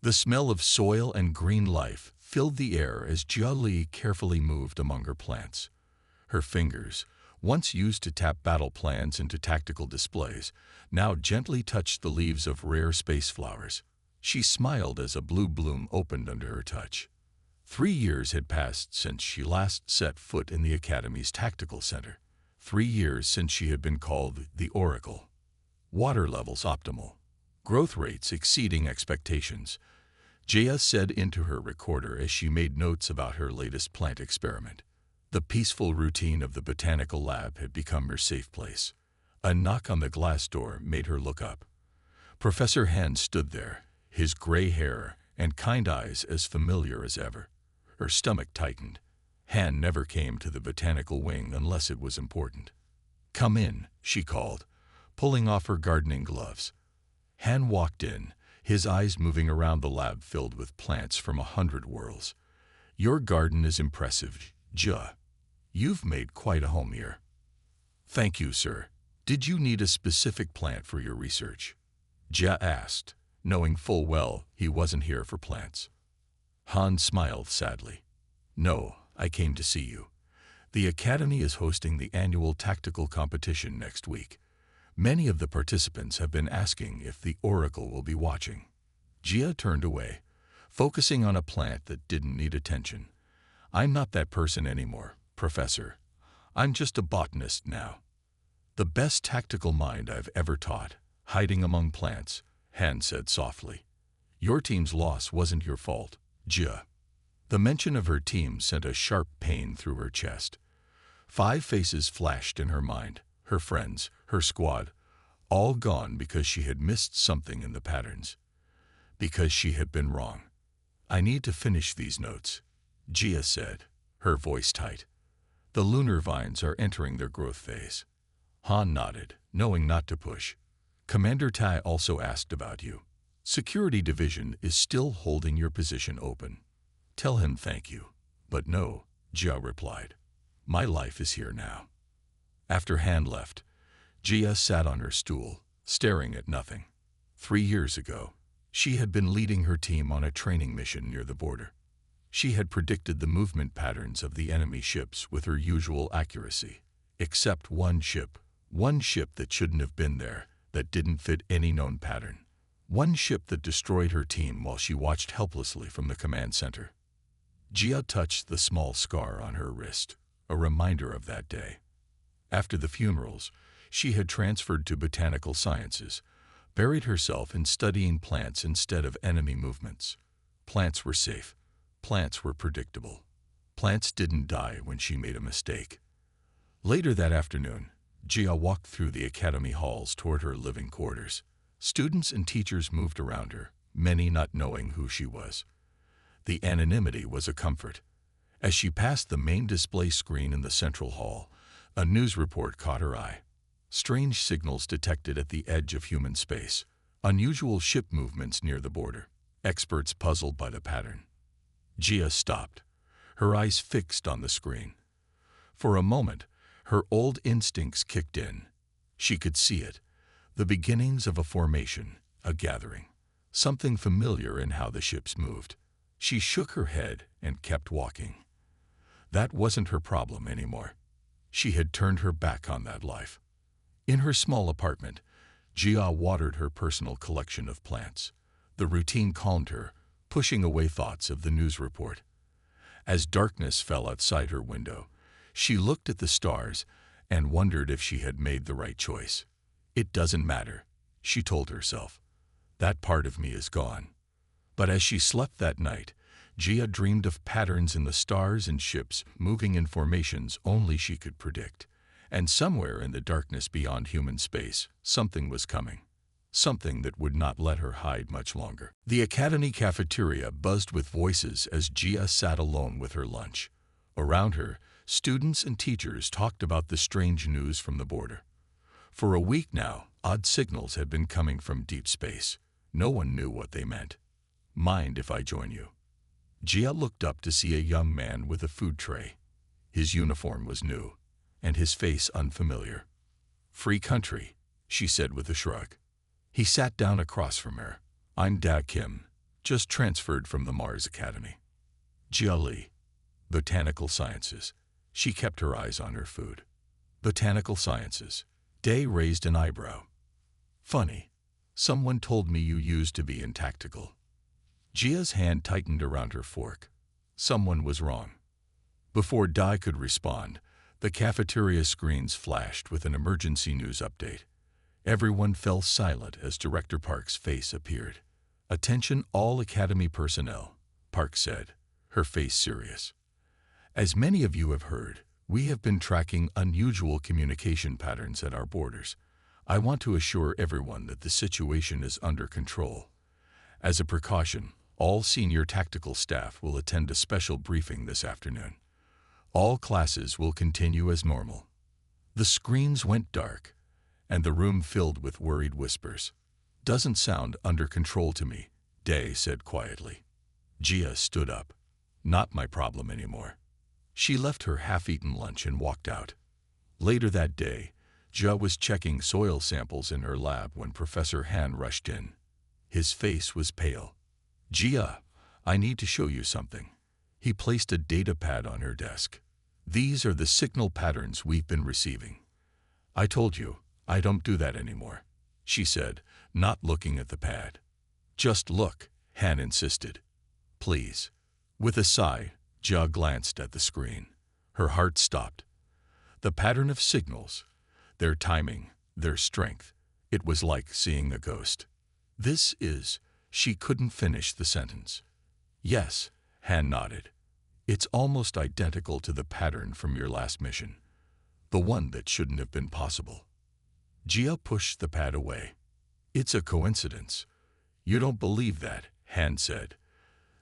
The smell of soil and green life filled the air as Jia Li carefully moved among her plants. Her fingers, once used to tap battle plans into tactical displays, now gently touched the leaves of rare space flowers. She smiled as a blue bloom opened under her touch. 3 years had passed since she last set foot in the Academy's tactical center. 3 years since she had been called the Oracle. Water levels optimal. Growth rates exceeding expectations, Jia said into her recorder as she made notes about her latest plant experiment. The peaceful routine of the botanical lab had become her safe place. A knock on the glass door made her look up. Professor Han stood there, his gray hair and kind eyes as familiar as ever. Her stomach tightened. Han never came to the botanical wing unless it was important. "Come in," she called, pulling off her gardening gloves. Han walked in, his eyes moving around the lab filled with plants from 100 worlds. "Your garden is impressive, Jia. You've made quite a home here." "Thank you, sir. Did you need a specific plant for your research?" Jia asked, knowing full well he wasn't here for plants. Han smiled sadly. "No, I came to see you. The Academy is hosting the annual tactical competition next week. Many of the participants have been asking if the Oracle will be watching." Jia turned away, focusing on a plant that didn't need attention. "I'm not that person anymore, Professor. I'm just a botanist now." "The best tactical mind I've ever taught, hiding among plants," Han said softly. "Your team's loss wasn't your fault, Jia." The mention of her team sent a sharp pain through her chest. 5 faces flashed in her mind, her friends, her squad, all gone because she had missed something in the patterns. Because she had been wrong. "I need to finish these notes," Jia said, her voice tight. "The lunar vines are entering their growth phase." Han nodded, knowing not to push. "Commander Tai also asked about you. Security Division is still holding your position open. Tell him thank you." "But no," Jia replied. "My life is here now." After Han left, Jia sat on her stool, staring at nothing. 3 years ago, she had been leading her team on a training mission near the border. She had predicted the movement patterns of the enemy ships with her usual accuracy, except one ship that shouldn't have been there, that didn't fit any known pattern. One ship that destroyed her team while she watched helplessly from the command center. Jia touched the small scar on her wrist, a reminder of that day. After the funerals, she had transferred to botanical sciences, buried herself in studying plants instead of enemy movements. Plants were safe. Plants were predictable. Plants didn't die when she made a mistake. Later that afternoon, Jia walked through the academy halls toward her living quarters. Students and teachers moved around her, many not knowing who she was. The anonymity was a comfort. As she passed the main display screen in the central hall, a news report caught her eye. Strange signals detected at the edge of human space. Unusual ship movements near the border. Experts puzzled by the pattern. Jia stopped, her eyes fixed on the screen. For a moment, her old instincts kicked in. She could see it, the beginnings of a formation, a gathering, something familiar in how the ships moved. She shook her head and kept walking. That wasn't her problem anymore. She had turned her back on that life. In her small apartment, Jia watered her personal collection of plants. The routine calmed her, pushing away thoughts of the news report. As darkness fell outside her window, she looked at the stars and wondered if she had made the right choice. "It doesn't matter," she told herself. "That part of me is gone." But as she slept that night, Jia dreamed of patterns in the stars and ships moving in formations only she could predict. And somewhere in the darkness beyond human space, something was coming. Something that would not let her hide much longer. The academy cafeteria buzzed with voices as Jia sat alone with her lunch. Around her, students and teachers talked about the strange news from the border. For a week now, odd signals had been coming from deep space. No one knew what they meant. "Mind if I join you?" Jia looked up to see a young man with a food tray. His uniform was new, and his face unfamiliar. "Free country," she said with a shrug. He sat down across from her. "I'm Da Kim," just transferred from the Mars Academy. Jia, Botanical Sciences. She kept her eyes on her food. Botanical Sciences. Day raised an eyebrow. Funny. Someone told me you used to be in tactical. Jia's hand tightened around her fork. Someone was wrong. Before Dai could respond, the cafeteria screens flashed with an emergency news update. Everyone fell silent as Director Park's face appeared. "Attention all Academy personnel," Park said, her face serious. "As many of you have heard, we have been tracking unusual communication patterns at our borders. I want to assure everyone that the situation is under control. As a precaution, all senior tactical staff will attend a special briefing this afternoon. All classes will continue as normal." The screens went dark, and the room filled with worried whispers. "Doesn't sound under control to me," Day said quietly. Jia stood up. "Not my problem anymore." She left her half-eaten lunch and walked out. Later that day, Jia was checking soil samples in her lab when Professor Han rushed in. His face was pale. "Jia, I need to show you something." He placed a data pad on her desk. "These are the signal patterns we've been receiving." "I told you, I don't do that anymore," she said, not looking at the pad. "Just look," Han insisted. "Please." With a sigh, Jia glanced at the screen. Her heart stopped. The pattern of signals, their timing, their strength, it was like seeing a ghost. "This is..." She couldn't finish the sentence. "Yes," Han nodded. "It's almost identical to the pattern from your last mission. The one that shouldn't have been possible." Jia pushed the pad away. "It's a coincidence." "You don't believe that," Han said.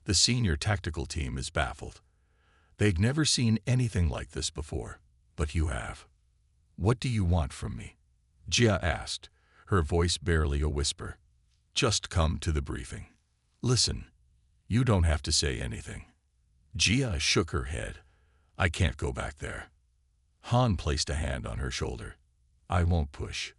The senior tactical team is baffled. They'd never seen anything like this before, but you have. "What do you want from me?" Jia asked, her voice barely a whisper. "Just come to the briefing. Listen, you don't have to say anything." Jia shook her head. "I can't go back there." Han placed a hand on her shoulder. "I won't push.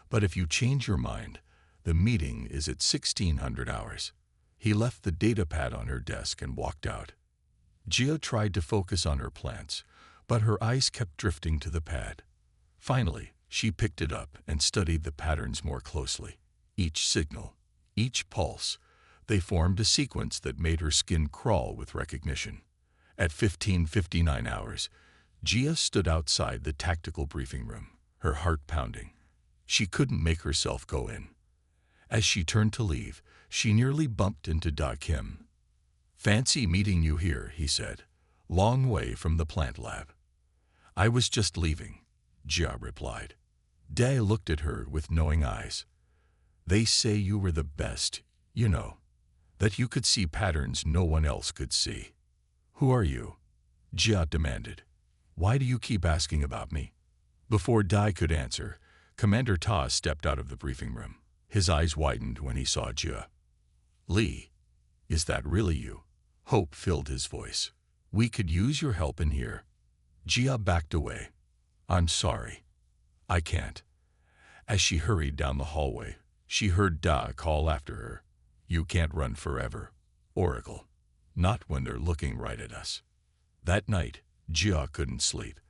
But if you change your mind, the meeting is at 1600 hours. He left the data pad on her desk and walked out. Jia tried to focus on her plants, but her eyes kept drifting to the pad. Finally, she picked it up and studied the patterns more closely. Each signal, each pulse, they formed a sequence that made her skin crawl with recognition. At 1559 hours, Jia stood outside the tactical briefing room, her heart pounding. She couldn't make herself go in. As she turned to leave, she nearly bumped into Da Kim. "Fancy meeting you here," he said. "Long way from the plant lab." "I was just leaving," Jia replied. Da looked at her with knowing eyes. "They say you were the best, you know. That you could see patterns no one else could see." "Who are you?" Jia demanded. "Why do you keep asking about me?" Before Dai could answer, Commander Ta stepped out of the briefing room. His eyes widened when he saw Jia. "Li, is that really you?" Hope filled his voice. "We could use your help in here." Jia backed away. "I'm sorry. I can't." As she hurried down the hallway, she heard Da call after her. "You can't run forever, Oracle. Not when they're looking right at us." That night, Jia couldn't sleep.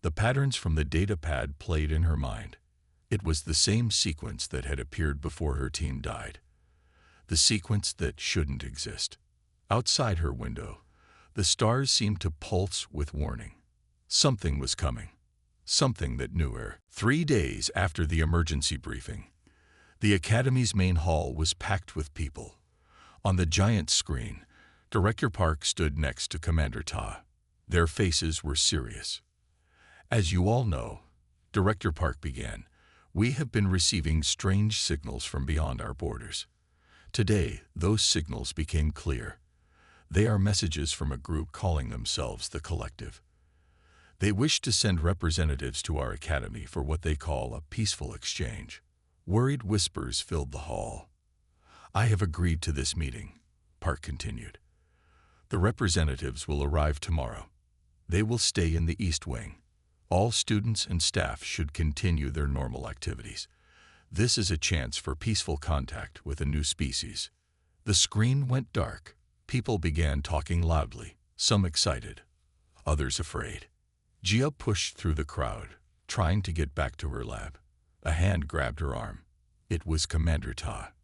The patterns from the data pad played in her mind. It was the same sequence that had appeared before her team died. The sequence that shouldn't exist. Outside her window, the stars seemed to pulse with warning. Something was coming. Something that knew her. 3 days after the emergency briefing, the Academy's main hall was packed with people. On the giant screen, Director Park stood next to Commander Ta. Their faces were serious. "As you all know," Director Park began, "we have been receiving strange signals from beyond our borders. Today, those signals became clear. They are messages from a group calling themselves the Collective. They wish to send representatives to our academy for what they call a peaceful exchange." Worried whispers filled the hall. "I have agreed to this meeting," Park continued. "The representatives will arrive tomorrow. They will stay in the East Wing. All students and staff should continue their normal activities. This is a chance for peaceful contact with a new species. The screen went dark. People began talking loudly, some excited, others afraid. Gia pushed through the crowd, trying to get back to her lab. A hand grabbed her arm. It was Commander Ta.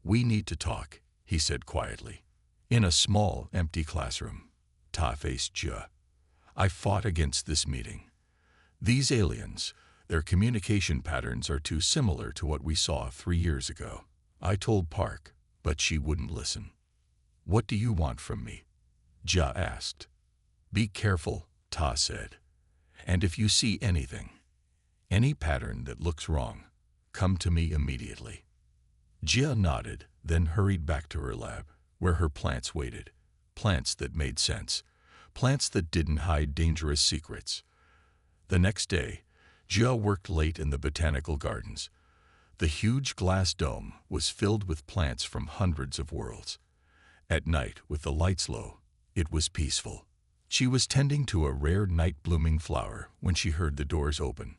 "We need to talk," he said quietly. In a small, empty classroom, Ta faced Gia. "I fought against this meeting. These aliens, their communication patterns are too similar to what we saw 3 years ago. I told Park, but she wouldn't listen." "What do you want from me?" Gia asked. "Be careful," Ta said. "And if you see anything, any pattern that looks wrong, come to me immediately." Gia nodded, then hurried back to her lab, where her plants waited. Plants that made sense. Plants that didn't hide dangerous secrets. The next day, Gia worked late in the botanical gardens. The huge glass dome was filled with plants from hundreds of worlds. At night, with the lights low, it was peaceful. She was tending to a rare night-blooming flower when she heard the doors open.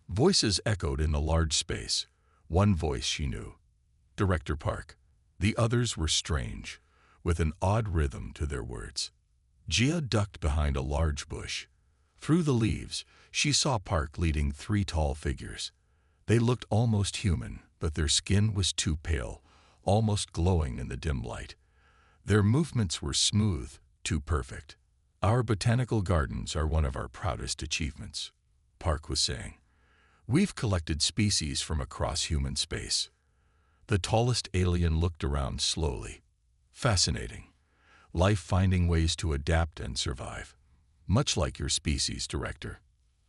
Voices echoed in the large space. One voice she knew, Director Park. The others were strange, with an odd rhythm to their words. Gia ducked behind a large bush. Through the leaves, she saw Park leading 3 tall figures. They looked almost human, but their skin was too pale, almost glowing in the dim light. Their movements were smooth, too perfect. "Our botanical gardens are one of our proudest achievements," Park was saying. "We've collected species from across human space." The tallest alien looked around slowly. "Fascinating. Life finding ways to adapt and survive. Much like your species, Director.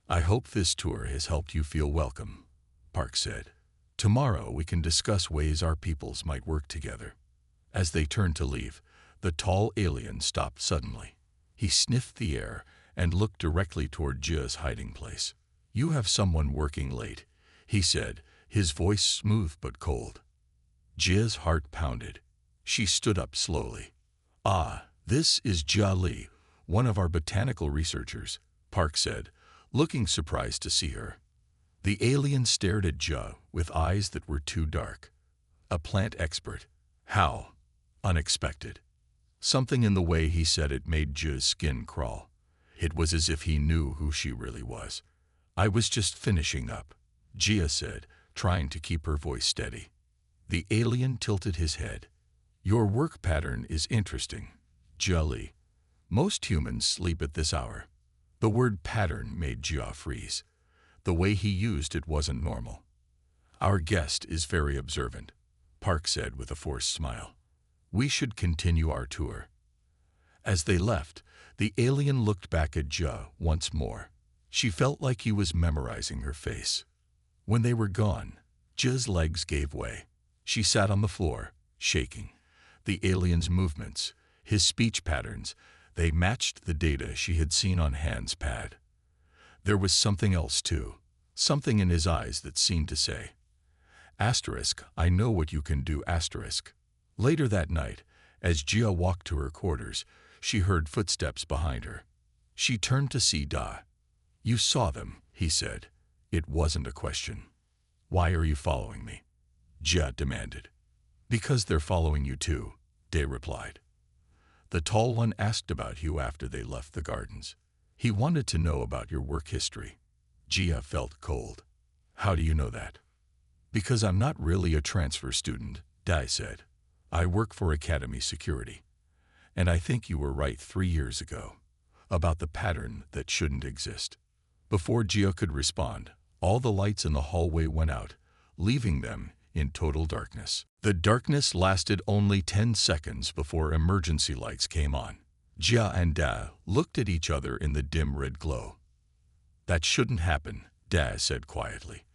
I hope this tour has helped you feel welcome," Park said. "Tomorrow we can discuss ways our peoples might work together." As they turned to leave, the tall alien stopped suddenly. He sniffed the air and looked directly toward Gia's hiding place. "You have someone working late," he said, his voice smooth but cold. Gia's heart pounded. She stood up slowly. "Ah, this is Jia Li, one of our botanical researchers," Park said, looking surprised to see her. The alien stared at Jia with eyes that were too dark. "A plant expert. How unexpected." Something in the way he said it made Jia's skin crawl. It was as if he knew who she really was. "I was just finishing up," Jia said, trying to keep her voice steady. The alien tilted his head. "Your work pattern is interesting, Jia Li. Most humans sleep at this hour." The word pattern made Jia freeze. The way he used it wasn't normal. "Our guest is very observant," Park said with a forced smile. "We should continue our tour." As they left, the alien looked back at Jia once more. She felt like he was memorizing her face. When they were gone, Jia's legs gave way. She sat on the floor, shaking. The alien's movements, his speech patterns, they matched the data she had seen on Han's pad. There was something else too, something in his eyes that seemed to say, "I know what you can do, asterisk." Later that night, as Jia walked to her quarters, she heard footsteps behind her. She turned to see Da. "You saw them," he said. It wasn't a question. "Why are you following me?" Jia demanded. "Because they're following you too," Da replied. "The tall one asked about you after they left the gardens. He wanted to know about your work history." Jia felt cold. "How do you know that?" "Because I'm not really a transfer student," Da said. "I work for Academy Security. And I think you were right 3 years ago, about the pattern that shouldn't exist." Before Jia could respond, all the lights in the hallway went out, leaving them in total darkness. The darkness lasted only 10 seconds before emergency lights came on. Jia and Da looked at each other in the dim red glow. "That shouldn't happen," Da said quietly.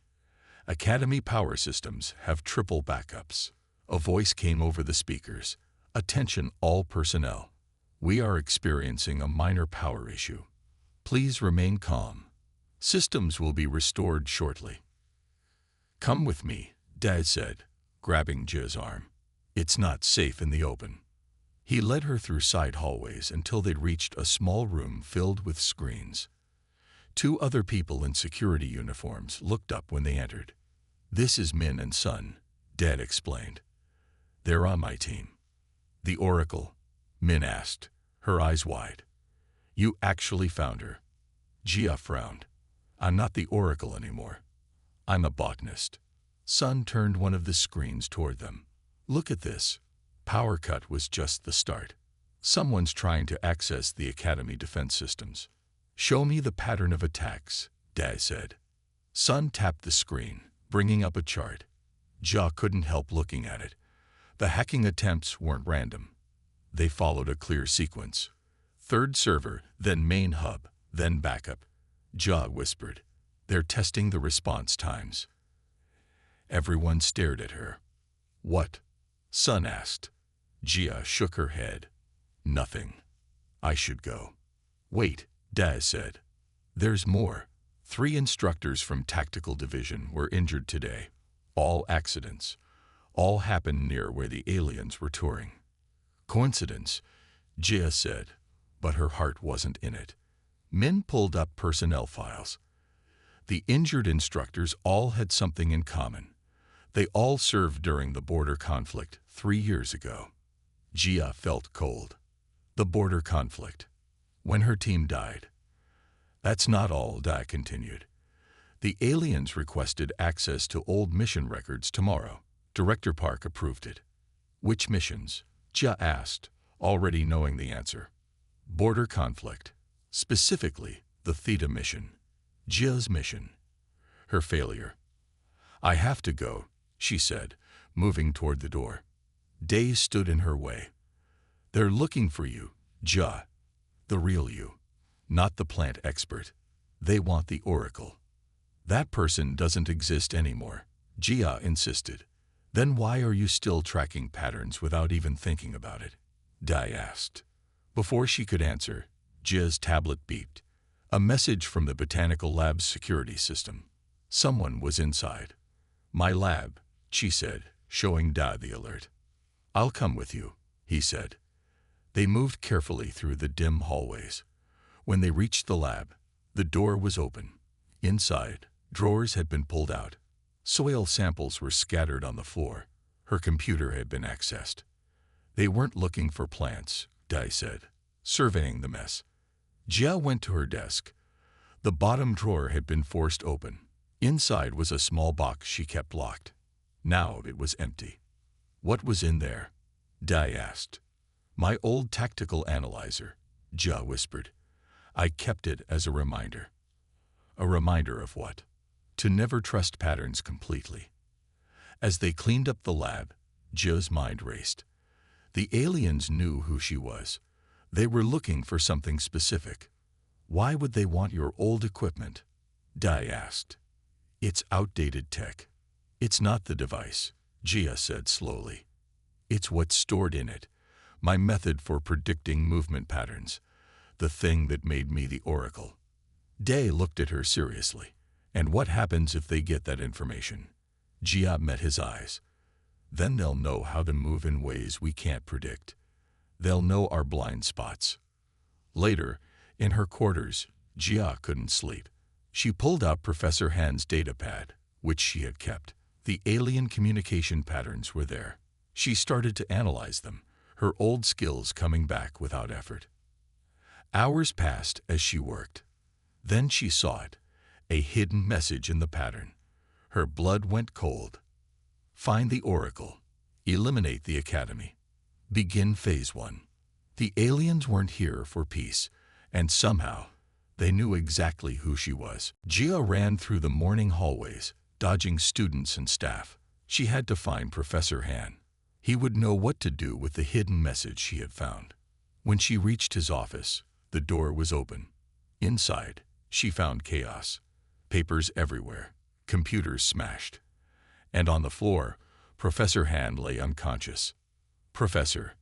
"Academy power systems have triple backups." A voice came over the speakers. "Attention all personnel. We are experiencing a minor power issue. Please remain calm. Systems will be restored shortly." "Come with me," Dad said, grabbing Jia's arm. "It's not safe in the open." He led her through side hallways until they'd reached a small room filled with screens. 2 other people in security uniforms looked up when they entered. "This is Min and Sun," Dad explained. "They're on my team." The Oracle? Min asked, her eyes wide. You actually found her? Jia frowned. I'm not the Oracle anymore. I'm a botanist. Sun turned one of the screens toward them. Look at this. Power cut was just the start. Someone's trying to access the Academy defense systems. Show me the pattern of attacks, Dai said. Sun tapped the screen, bringing up a chart. Jia couldn't help looking at it. The hacking attempts weren't random. They followed a clear sequence. Third server, then main hub, then backup. Jia whispered. They're testing the response times. Everyone stared at her. What? Sun asked. Jia shook her head. Nothing. I should go. Wait, Daz said. There's more. 3 instructors from Tactical Division were injured today. All accidents. All happened near where the aliens were touring. Coincidence, Jia said, but her heart wasn't in it. Min pulled up personnel files. The injured instructors all had something in common. They all served during the border conflict 3 years ago. Jia felt cold. The border conflict. When her team died. That's not all, Dai continued. The aliens requested access to old mission records tomorrow. Director Park approved it. Which missions? Jia asked, already knowing the answer. Border conflict. Specifically, the Theta mission. Jia's mission. Her failure. I have to go, she said, moving toward the door. Day stood in her way. They're looking for you, Jia. The real you. Not the plant expert. They want the Oracle. That person doesn't exist anymore, Jia insisted. Then why are you still tracking patterns without even thinking about it? Dai asked. Before she could answer, Jia's tablet beeped. A message from the Botanical Lab's security system. Someone was inside. My lab, she said, showing Dai the alert. I'll come with you, he said. They moved carefully through the dim hallways. When they reached the lab, the door was open. Inside, drawers had been pulled out. Soil samples were scattered on the floor. Her computer had been accessed. They weren't looking for plants, Dai said, surveying the mess. Jia went to her desk. The bottom drawer had been forced open. Inside was a small box she kept locked. Now it was empty. What was in there? Dai asked. My old tactical analyzer, Jia whispered. I kept it as a reminder. A reminder of what? To never trust patterns completely. As they cleaned up the lab, Jia's mind raced. The aliens knew who she was. They were looking for something specific. Why would they want your old equipment? Dai asked. It's outdated tech. It's not the device, Jia said slowly. It's what's stored in it. My method for predicting movement patterns. The thing that made me the Oracle. Dai looked at her seriously. And what happens if they get that information? Jia met his eyes. Then they'll know how to move in ways we can't predict. They'll know our blind spots. Later, in her quarters, Jia couldn't sleep. She pulled out Professor Han's datapad, which she had kept. The alien communication patterns were there. She started to analyze them, her old skills coming back without effort. Hours passed as she worked. Then she saw it, a hidden message in the pattern. Her blood went cold. Find the Oracle. Eliminate the Academy. Begin Phase 1. The aliens weren't here for peace, and somehow they knew exactly who she was. Jia ran through the morning hallways, dodging students and staff. She had to find Professor Han. He would know what to do with the hidden message she had found. When she reached his office, the door was open. Inside, she found chaos. Papers everywhere, computers smashed. And on the floor, Professor Han lay unconscious. Professor.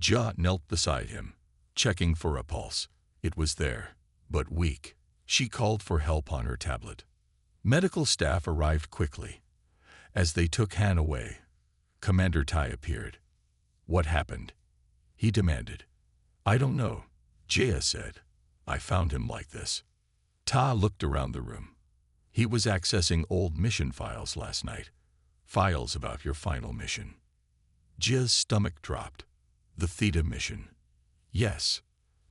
Jia knelt beside him, checking for a pulse. It was there, but weak. She called for help on her tablet. Medical staff arrived quickly. As they took Han away, Commander Tai appeared. What happened? He demanded. I don't know, Jia said. I found him like this. Ta looked around the room. He was accessing old mission files last night. Files about your final mission. Jia's stomach dropped. The Theta mission. Yes.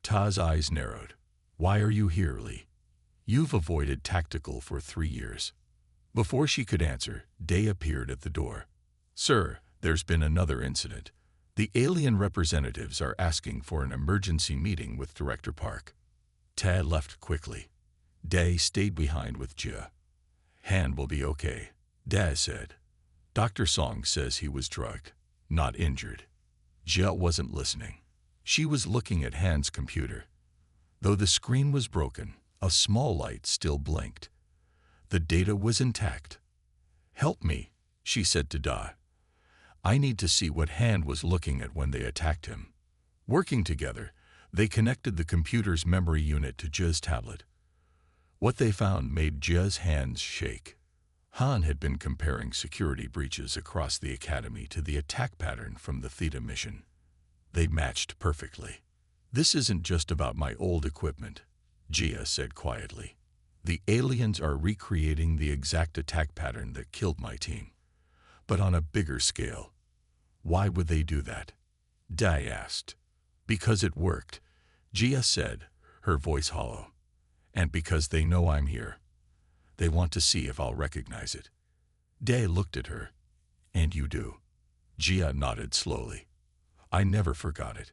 Ta's eyes narrowed. Why are you here, Lee? You've avoided tactical for 3 years. Before she could answer, Day appeared at the door. Sir, there's been another incident. The alien representatives are asking for an emergency meeting with Director Park. Ta left quickly. Day stayed behind with Jia. Han will be okay, Da said. Dr. Song says he was drugged, not injured. Jia wasn't listening. She was looking at Han's computer. Though the screen was broken, a small light still blinked. The data was intact. Help me, she said to Da. I need to see what Han was looking at when they attacked him. Working together, they connected the computer's memory unit to Jia's tablet. What they found made Jia's hands shake. Han had been comparing security breaches across the academy to the attack pattern from the Theta mission. They matched perfectly. This isn't just about my old equipment, Jia said quietly. The aliens are recreating the exact attack pattern that killed my team, but on a bigger scale. Why would they do that? Dai asked. Because it worked, Jia said, her voice hollow. And because they know I'm here. They want to see if I'll recognize it. Dai looked at her. And you do. Jia nodded slowly. I never forgot it.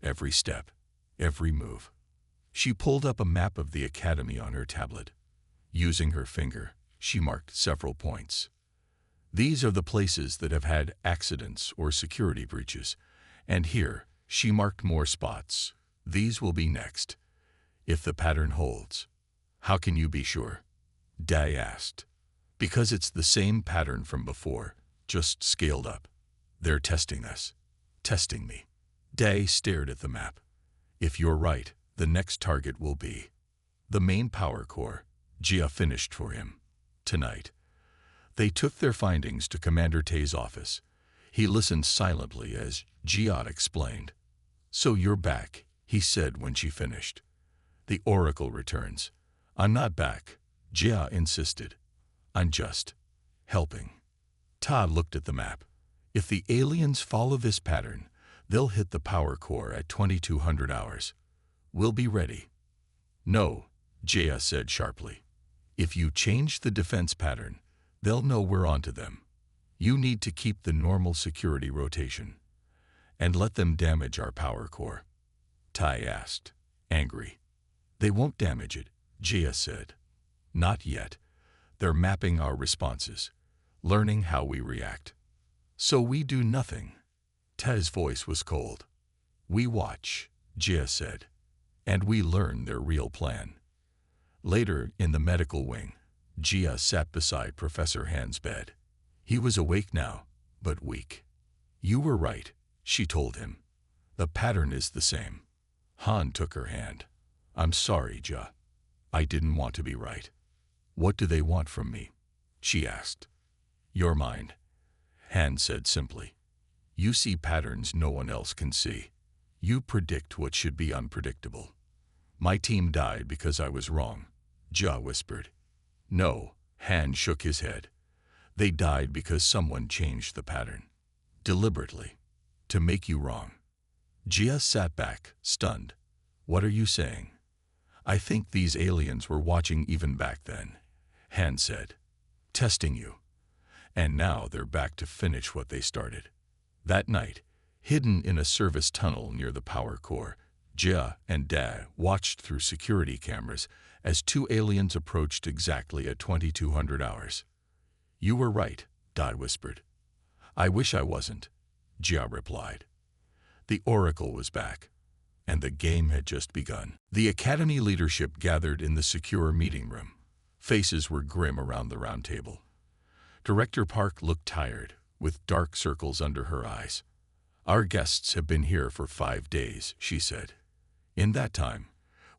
Every step, every move. She pulled up a map of the academy on her tablet. Using her finger, she marked several points. These are the places that have had accidents or security breaches, and here she marked more spots. These will be next. If the pattern holds. How can you be sure? Dai asked. Because it's the same pattern from before, just scaled up. They're testing us. Testing me. Dai stared at the map. If you're right, the next target will be the main power core. Jia finished for him. Tonight. They took their findings to Commander Tay's office. He listened silently as Jia explained. So you're back, he said when she finished. The Oracle returns. I'm not back, Jia insisted. I'm just helping. Ta looked at the map. If the aliens follow this pattern, they'll hit the power core at 2200 hours. We'll be ready. No, Jia said sharply. If you change the defense pattern, they'll know we're onto them. You need to keep the normal security rotation. And let them damage our power core. Tai asked, angry. They won't damage it, Jia said. Not yet. They're mapping our responses, learning how we react. So we do nothing. Tai's voice was cold. We watch, Jia said, and we learn their real plan. Later, in the medical wing, Jia sat beside Professor Han's bed. He was awake now, but weak. You were right, she told him. The pattern is the same. Han took her hand. I'm sorry, Jia. I didn't want to be right. What do they want from me? She asked. Your mind, Han said simply. You see patterns no one else can see. You predict what should be unpredictable. My team died because I was wrong, Jia whispered. No, Han shook his head. They died because someone changed the pattern. Deliberately. To make you wrong. Jia sat back, stunned. What are you saying? I think these aliens were watching even back then, Han said. Testing you. And now they're back to finish what they started. That night, hidden in a service tunnel near the power core, Jia and Da watched through security cameras as 2 aliens approached exactly at 2200 hours. You were right, Da whispered. I wish I wasn't, Jia replied. The Oracle was back, and the game had just begun. The Academy leadership gathered in the secure meeting room. Faces were grim around the round table. Director Park looked tired, with dark circles under her eyes. Our guests have been here for 5 days, she said. In that time,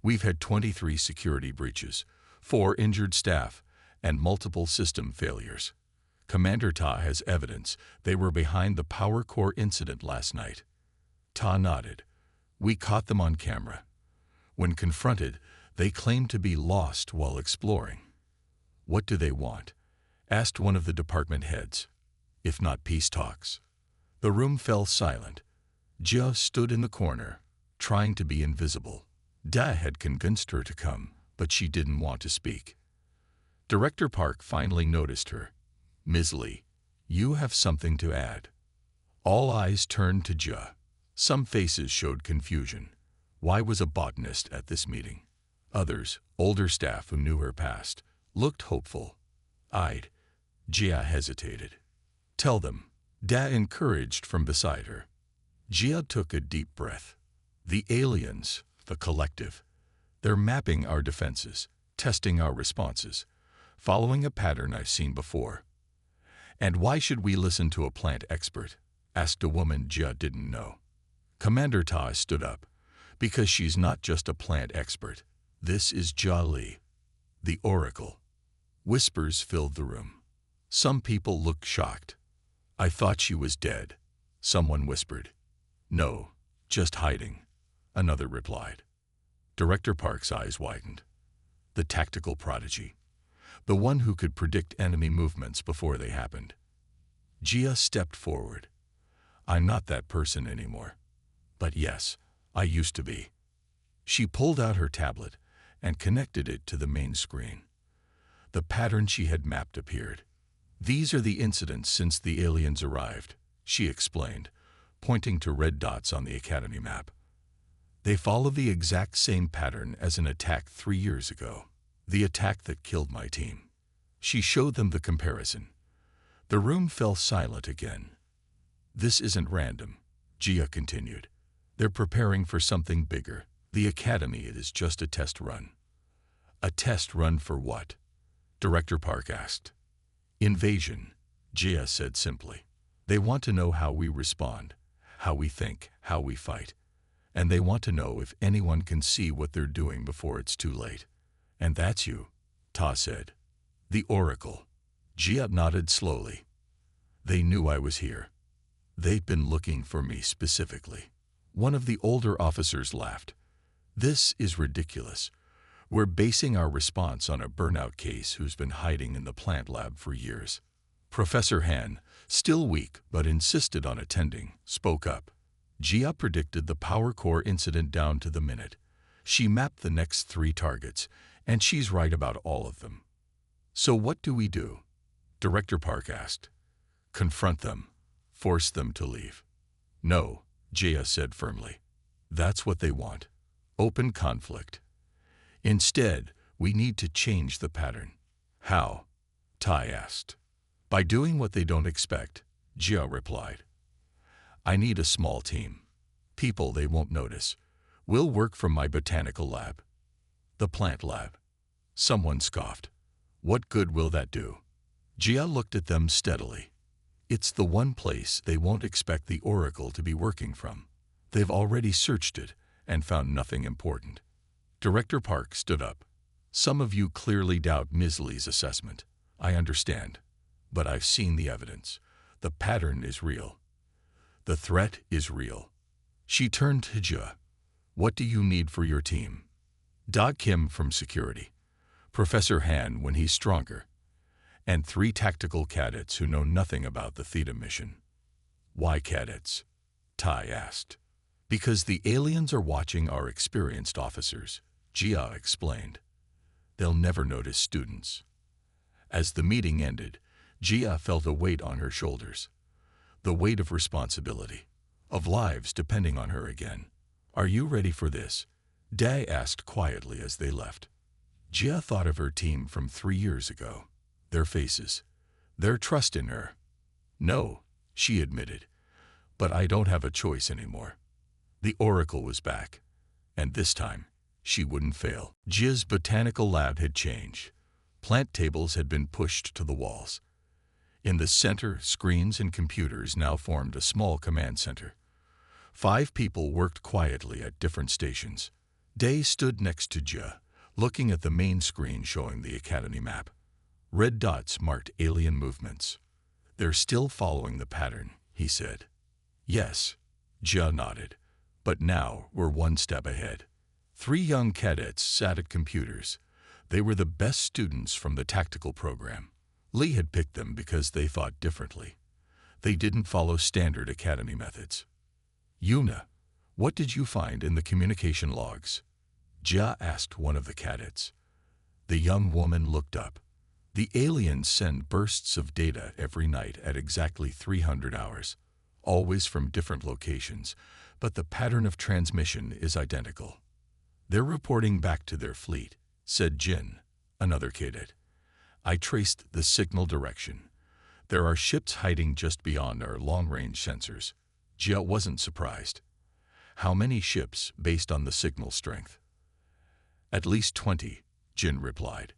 we've had 23 security breaches, 4 injured staff, and multiple system failures. Commander Ta has evidence they were behind the power core incident last night. Ta nodded. We caught them on camera. When confronted, they claimed to be lost while exploring. What do they want? Asked one of the department heads. If not peace talks. The room fell silent. Jia stood in the corner, trying to be invisible. Da had convinced her to come, but she didn't want to speak. Director Park finally noticed her. "Ms. Lee, you have something to add." All eyes turned to Jia. Some faces showed confusion. Why was a botanist at this meeting? Others, older staff who knew her past, looked hopeful. Jia hesitated. "Tell them," Da encouraged from beside her. Jia took a deep breath. "The aliens, the collective, they're mapping our defenses, testing our responses, following a pattern I've seen before." "And why should we listen to a plant expert?" asked a woman Jia didn't know. Commander Ta stood up. "Because she's not just a plant expert. This is Jia Li, the Oracle." Whispers filled the room. Some people looked shocked. "I thought she was dead," someone whispered. "No, just hiding," another replied. Director Park's eyes widened. The tactical prodigy. The one who could predict enemy movements before they happened. Jia stepped forward. "I'm not that person anymore. But yes, I used to be." She pulled out her tablet and connected it to the main screen. The pattern she had mapped appeared. "These are the incidents since the aliens arrived," she explained, pointing to red dots on the Academy map. "They follow the exact same pattern as an attack 3 years ago. The attack that killed my team." She showed them the comparison. The room fell silent again. "This isn't random," Jia continued. "They're preparing for something bigger. The Academy is just a test run." "A test run for what?" Director Park asked. "Invasion," Jia said simply. "They want to know how we respond, how we think, how we fight. And they want to know if anyone can see what they're doing before it's too late." "And that's you," Ta said. "The Oracle." Jia nodded slowly. "They knew I was here. They've been looking for me specifically." One of the older officers laughed. "This is ridiculous. We're basing our response on a burnout case who's been hiding in the plant lab for years." Professor Han, still weak but insisted on attending, spoke up. "Jia predicted the power core incident down to the minute. She mapped the next 3 targets, and she's right about all of them." "So what do we do?" Director Park asked. "Confront them. Force them to leave." "No," Jia said firmly. "That's what they want. Open conflict. Instead, we need to change the pattern." "How?" Tai asked. "By doing what they don't expect," Jia replied. "I need a small team. People they won't notice. We'll work from my botanical lab." "The plant lab?" Someone scoffed. "What good will that do?" Jia looked at them steadily. "It's the one place they won't expect the Oracle to be working from. They've already searched it and found nothing important." Director Park stood up. "Some of you clearly doubt Ms. Lee's assessment. I understand. But I've seen the evidence. The pattern is real. The threat is real." She turned to Jia. "What do you need for your team?" "Da Kim from security. Professor Han when he's stronger. And 3 tactical cadets who know nothing about the Theta mission." "Why cadets?" Tai asked. "Because the aliens are watching our experienced officers," Jia explained. "They'll never notice students." As the meeting ended, Jia felt a weight on her shoulders. The weight of responsibility, of lives depending on her again. "Are you ready for this?" Dae asked quietly as they left. Jia thought of her team from 3 years ago. Their faces, their trust in her. "No," she admitted, "but I don't have a choice anymore." The Oracle was back, and this time, she wouldn't fail. Jia's botanical lab had changed. Plant tables had been pushed to the walls. In the center, screens and computers now formed a small command center. 5 people worked quietly at different stations. Dae stood next to Jia, looking at the main screen showing the Academy map. Red dots marked alien movements. "They're still following the pattern," he said. "Yes," Jia nodded, "but now we're 1 step ahead." 3 young cadets sat at computers. They were the best students from the tactical program. Lee had picked them because they thought differently. They didn't follow standard academy methods. Yuna, what did you find in the communication logs? Jia asked one of the cadets. The young woman looked up. The aliens send bursts of data every night at exactly 300 hours, always from different locations, but the pattern of transmission is identical. They're reporting back to their fleet, said Jin, another cadet. I traced the signal direction. There are ships hiding just beyond our long-range sensors. Jia wasn't surprised. How many ships based on the signal strength? At least 20, Jin replied.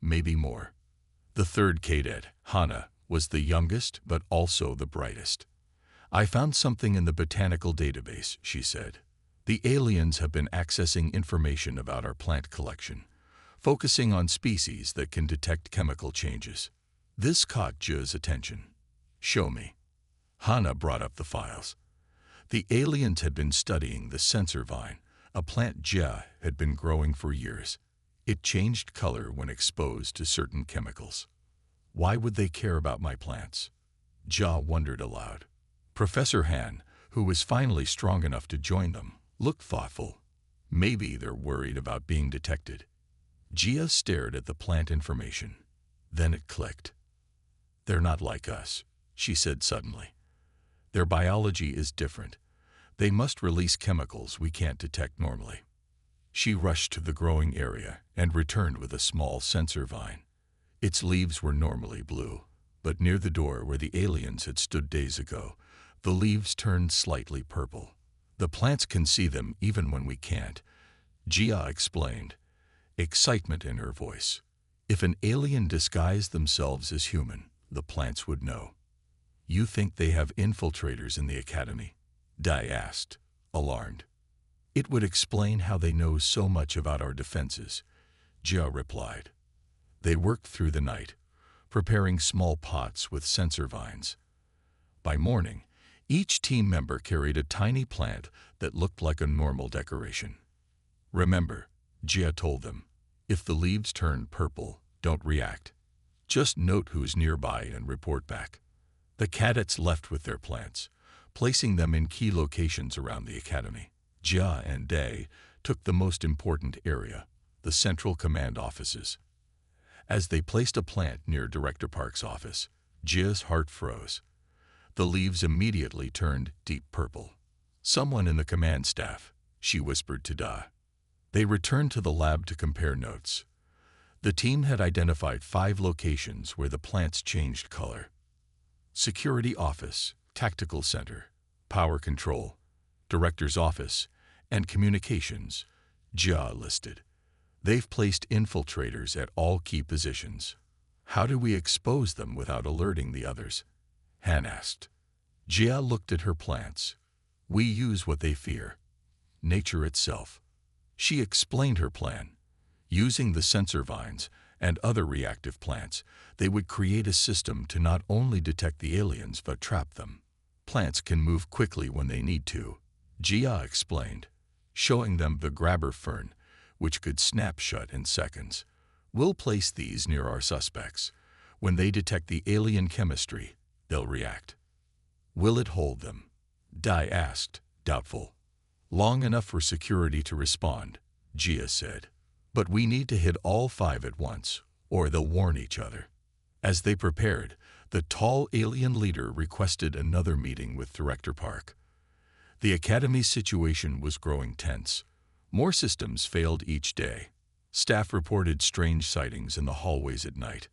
Maybe more. The third cadet, Hana, was the youngest but also the brightest. I found something in the botanical database, she said. The aliens have been accessing information about our plant collection, focusing on species that can detect chemical changes. This caught Jia's attention. Show me. Hana brought up the files. The aliens had been studying the sensor vine, a plant Jia had been growing for years. It changed color when exposed to certain chemicals. Why would they care about my plants? Jia wondered aloud. Professor Han, who was finally strong enough to join them, looked thoughtful. Maybe they're worried about being detected. Jia stared at the plant information. Then it clicked. They're not like us, she said suddenly. Their biology is different. They must release chemicals we can't detect normally. She rushed to the growing area and returned with a small sensor vine. Its leaves were normally blue, but near the door where the aliens had stood days ago, the leaves turned slightly purple. The plants can see them even when we can't, Jia explained, excitement in her voice. If an alien disguised themselves as human, the plants would know. You think they have infiltrators in the academy? Dai asked, alarmed. It would explain how they know so much about our defenses, Jia replied. They worked through the night, preparing small pots with sensor vines. By morning, each team member carried a tiny plant that looked like a normal decoration. Remember, Jia told them, if the leaves turn purple, don't react. Just note who's nearby and report back. The cadets left with their plants, placing them in key locations around the academy. Jia and Dai took the most important area, the central command offices. As they placed a plant near Director Park's office, Jia's heart froze. The leaves immediately turned deep purple. Someone in the command staff, she whispered to Da. They returned to the lab to compare notes. The team had identified 5 locations where the plants changed color. Security office, tactical center, power control, director's office, and communications, Jia listed. They've placed infiltrators at all key positions. How do we expose them without alerting the others? Han asked. Jia looked at her plants. We use what they fear. Nature itself. She explained her plan. Using the sensor vines and other reactive plants, they would create a system to not only detect the aliens but trap them. Plants can move quickly when they need to, Jia explained, showing them the grabber fern, which could snap shut in seconds. We'll place these near our suspects. When they detect the alien chemistry, they'll react. Will it hold them? Dai asked, doubtful. Long enough for security to respond, Jia said. But we need to hit all 5 at once, or they'll warn each other. As they prepared, the tall alien leader requested another meeting with Director Park. The academy's situation was growing tense. More systems failed each day. Staff reported strange sightings in the hallways at night.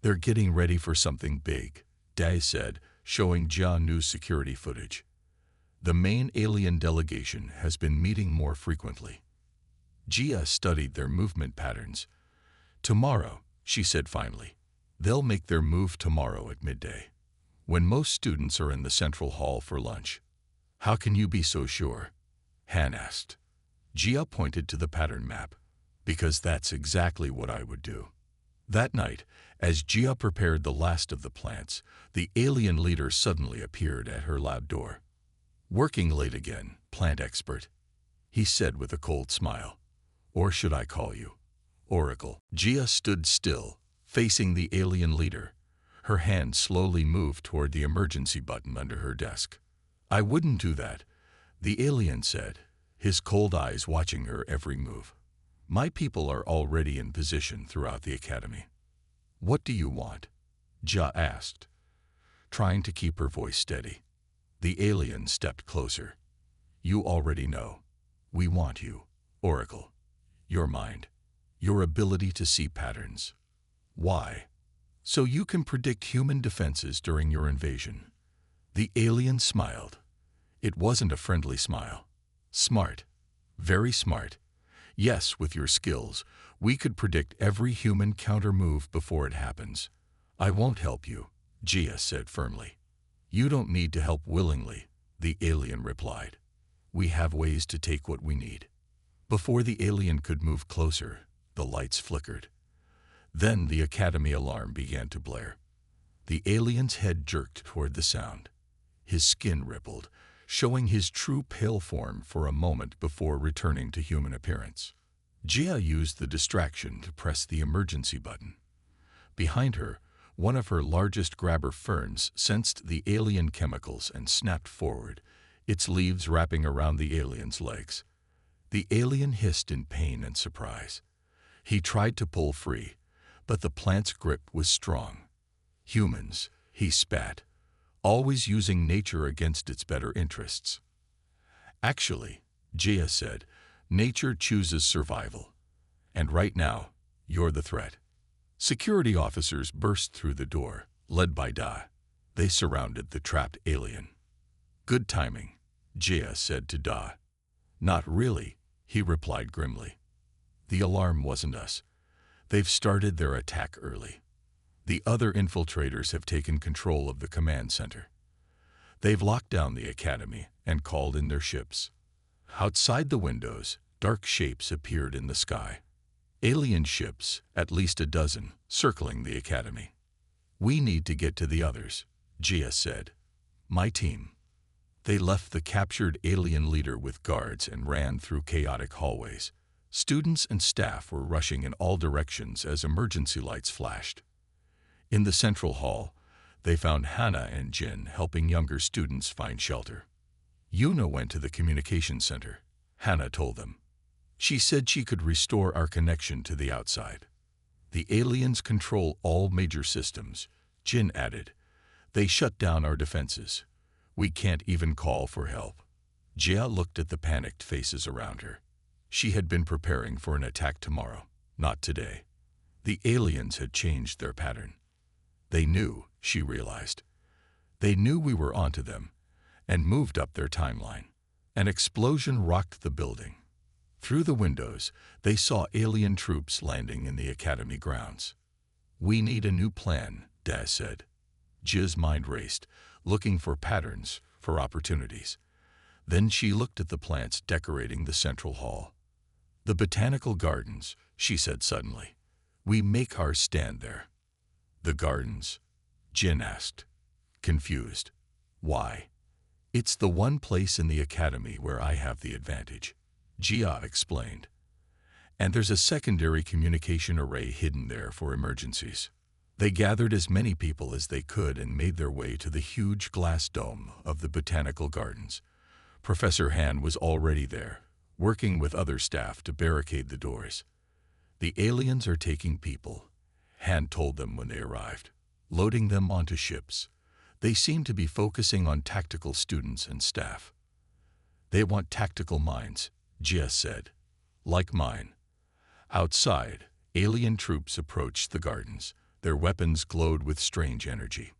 They're getting ready for something big, Dai said, showing Jia new security footage. The main alien delegation has been meeting more frequently. Jia studied their movement patterns. Tomorrow, she said finally, they'll make their move tomorrow at midday, when most students are in the central hall for lunch. How can you be so sure? Han asked. Jia pointed to the pattern map. Because that's exactly what I would do. That night, as Jia prepared the last of the plants, the alien leader suddenly appeared at her lab door. Working late again, plant expert, he said with a cold smile. Or should I call you Oracle? Jia stood still, facing the alien leader. Her hand slowly moved toward the emergency button under her desk. I wouldn't do that. The alien said, his cold eyes watching her every move. My people are already in position throughout the academy. What do you want? Jia asked, trying to keep her voice steady. The alien stepped closer. You already know. We want you, Oracle. Your mind. Your ability to see patterns. Why? So you can predict human defenses during your invasion. The alien smiled. It wasn't a friendly smile. Smart. Very smart. Yes, with your skills, we could predict every human counter-move before it happens. I won't help you, Jia said firmly. You don't need to help willingly, the alien replied. We have ways to take what we need. Before the alien could move closer, the lights flickered. Then the academy alarm began to blare. The alien's head jerked toward the sound. His skin rippled, showing his true pale form for a moment before returning to human appearance. Jia used the distraction to press the emergency button. Behind her, one of her largest grabber ferns sensed the alien chemicals and snapped forward, its leaves wrapping around the alien's legs. The alien hissed in pain and surprise. He tried to pull free, but the plant's grip was strong. Humans, he spat, always using nature against its better interests. Actually, Jia said, nature chooses survival. And right now, you're the threat. Security officers burst through the door, led by Da. They surrounded the trapped alien. Good timing, Jia said to Da. Not really, he replied grimly. The alarm wasn't us. They've started their attack early. The other infiltrators have taken control of the command center. They've locked down the academy and called in their ships. Outside the windows, dark shapes appeared in the sky. Alien ships, at least a dozen, circling the academy. We need to get to the others, Jia said. My team. They left the captured alien leader with guards and ran through chaotic hallways. Students and staff were rushing in all directions as emergency lights flashed. In the central hall, they found Hannah and Jin helping younger students find shelter. Yuna went to the communication center, Hannah told them. She said she could restore our connection to the outside. The aliens control all major systems, Jin added. They shut down our defenses. We can't even call for help. Jia looked at the panicked faces around her. She had been preparing for an attack tomorrow, not today. The aliens had changed their pattern. They knew, she realized. They knew we were onto them, and moved up their timeline. An explosion rocked the building. Through the windows, they saw alien troops landing in the academy grounds. We need a new plan, Daz said. Jia's mind raced, looking for patterns, for opportunities. Then she looked at the plants decorating the central hall. The botanical gardens, she said suddenly. We make ours stand there. The gardens? Jin asked, confused. Why? It's the one place in the academy where I have the advantage, Jia explained. And there's a secondary communication array hidden there for emergencies. They gathered as many people as they could and made their way to the huge glass dome of the botanical gardens. Professor Han was already there, working with other staff to barricade the doors. The aliens are taking people, Han told them when they arrived, loading them onto ships. They seem to be focusing on tactical students and staff. They want tactical minds, Jia said. Like mine. Outside, alien troops approached the gardens. Their weapons glowed with strange energy.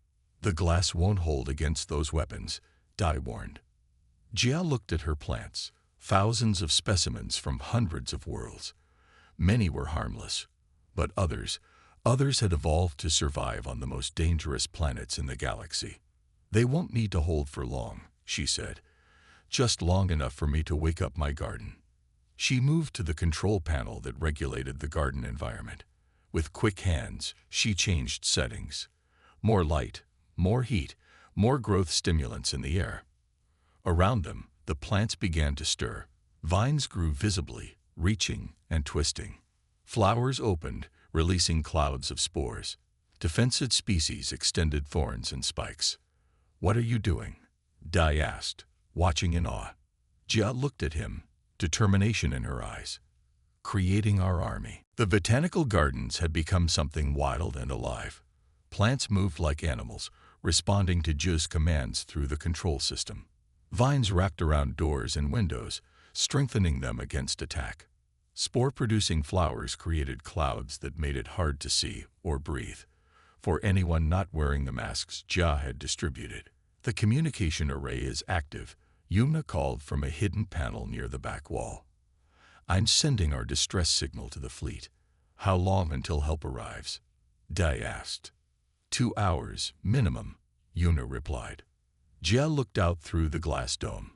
The glass won't hold against those weapons, Dai warned. Jia looked at her plants, thousands of specimens from hundreds of worlds. Many were harmless, but others had evolved to survive on the most dangerous planets in the galaxy. They won't need to hold for long, she said. Just long enough for me to wake up my garden. She moved to the control panel that regulated the garden environment. With quick hands, she changed settings. More light, more heat, more growth stimulants in the air. Around them, the plants began to stir. Vines grew visibly, reaching and twisting. Flowers opened, releasing clouds of spores. Defensive species extended thorns and spikes. What are you doing? Dai asked, watching in awe. Jia looked at him, determination in her eyes. Creating our army. The botanical gardens had become something wild and alive. Plants moved like animals, responding to Jia's commands through the control system. Vines wrapped around doors and windows, strengthening them against attack. Spore-producing flowers created clouds that made it hard to see or breathe for anyone not wearing the masks Jia had distributed. The communication array is active, Yuna called from a hidden panel near the back wall. I'm sending our distress signal to the fleet. How long until help arrives? Dai asked. 2 hours, minimum, Yuna replied. Jia looked out through the glass dome.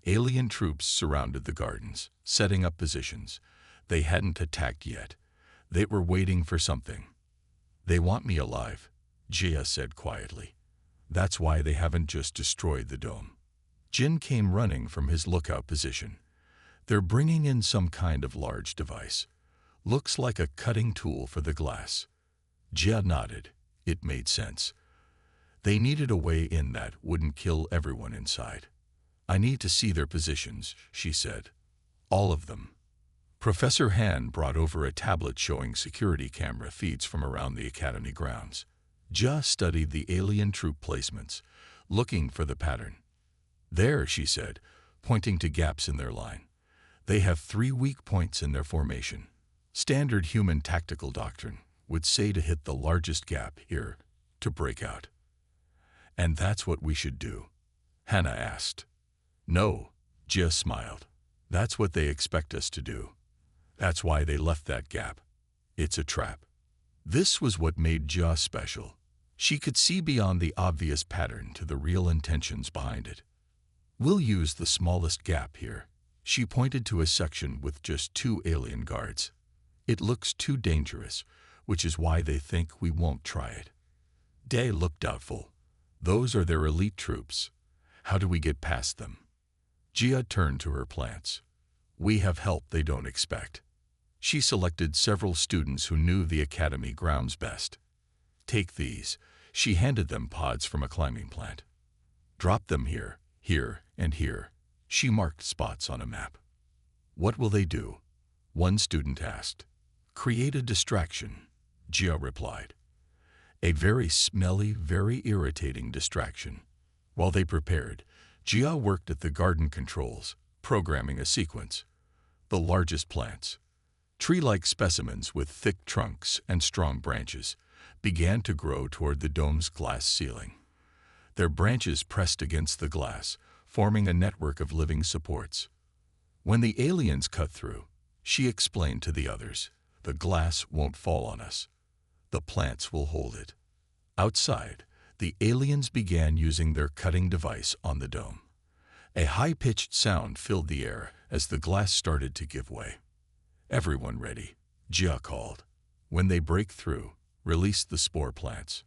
Alien troops surrounded the gardens, setting up positions. They hadn't attacked yet. They were waiting for something. They want me alive, Jia said quietly. That's why they haven't just destroyed the dome. Jin came running from his lookout position. They're bringing in some kind of large device. Looks like a cutting tool for the glass. Jia nodded. It made sense. They needed a way in that wouldn't kill everyone inside. I need to see their positions, she said. All of them. Professor Han brought over a tablet showing security camera feeds from around the academy grounds. Jia studied the alien troop placements, looking for the pattern. There, she said, pointing to gaps in their line. They have 3 weak points in their formation. Standard human tactical doctrine would say to hit the largest gap here, to break out. And that's what we should do? Hannah asked. No, Jia smiled. That's what they expect us to do. That's why they left that gap. It's a trap. This was what made Jia special. She could see beyond the obvious pattern to the real intentions behind it. We'll use the smallest gap here. She pointed to a section with just 2 alien guards. It looks too dangerous, which is why they think we won't try it. Day looked doubtful. Those are their elite troops. How do we get past them? Jia turned to her plants. We have help they don't expect. She selected several students who knew the academy grounds best. Take these. She handed them pods from a climbing plant. Drop them here, here, and here. She marked spots on a map. What will they do? One student asked. Create a distraction, Jia replied. A very smelly, very irritating distraction. While they prepared, Jia worked at the garden controls, programming a sequence. The largest plants, tree-like specimens with thick trunks and strong branches, began to grow toward the dome's glass ceiling. Their branches pressed against the glass, forming a network of living supports. When the aliens cut through, she explained to the others, the glass won't fall on us. The plants will hold it. Outside, the aliens began using their cutting device on the dome. A high-pitched sound filled the air as the glass started to give way. Everyone ready, Jia called. When they break through, release the spore plants.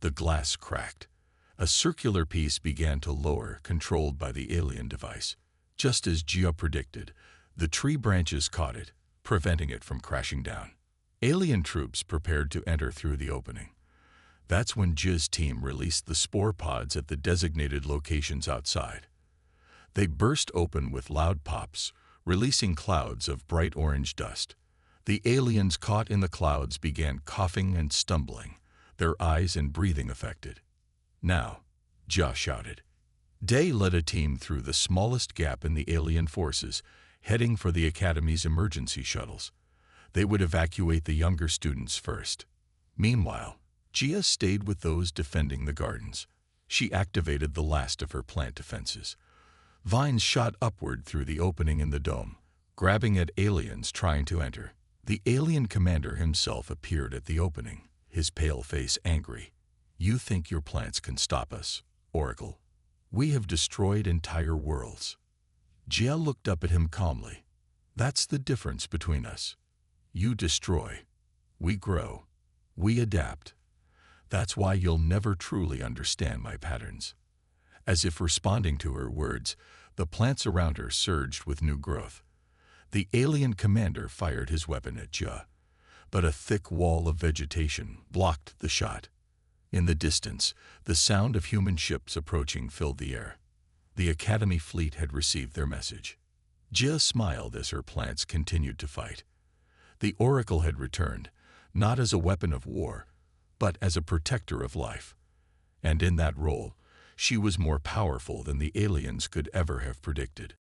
The glass cracked. A circular piece began to lower, controlled by the alien device. Just as Jia predicted, the tree branches caught it, preventing it from crashing down. Alien troops prepared to enter through the opening. That's when Jia's team released the spore pods at the designated locations outside. They burst open with loud pops, releasing clouds of bright orange dust. The aliens caught in the clouds began coughing and stumbling, their eyes and breathing affected. Now, Jia shouted. Day led a team through the smallest gap in the alien forces, heading for the academy's emergency shuttles. They would evacuate the younger students first. Meanwhile, Jia stayed with those defending the gardens. She activated the last of her plant defenses. Vines shot upward through the opening in the dome, grabbing at aliens trying to enter. The alien commander himself appeared at the opening, his pale face angry. You think your plants can stop us, Oracle? We have destroyed entire worlds. Jia looked up at him calmly. That's the difference between us. You destroy. We grow. We adapt. That's why you'll never truly understand my patterns. As if responding to her words, the plants around her surged with new growth. The alien commander fired his weapon at Jia, but a thick wall of vegetation blocked the shot. In the distance, the sound of human ships approaching filled the air. The Academy fleet had received their message. Jia smiled as her plants continued to fight. The Oracle had returned, not as a weapon of war, but as a protector of life. And in that role, she was more powerful than the aliens could ever have predicted.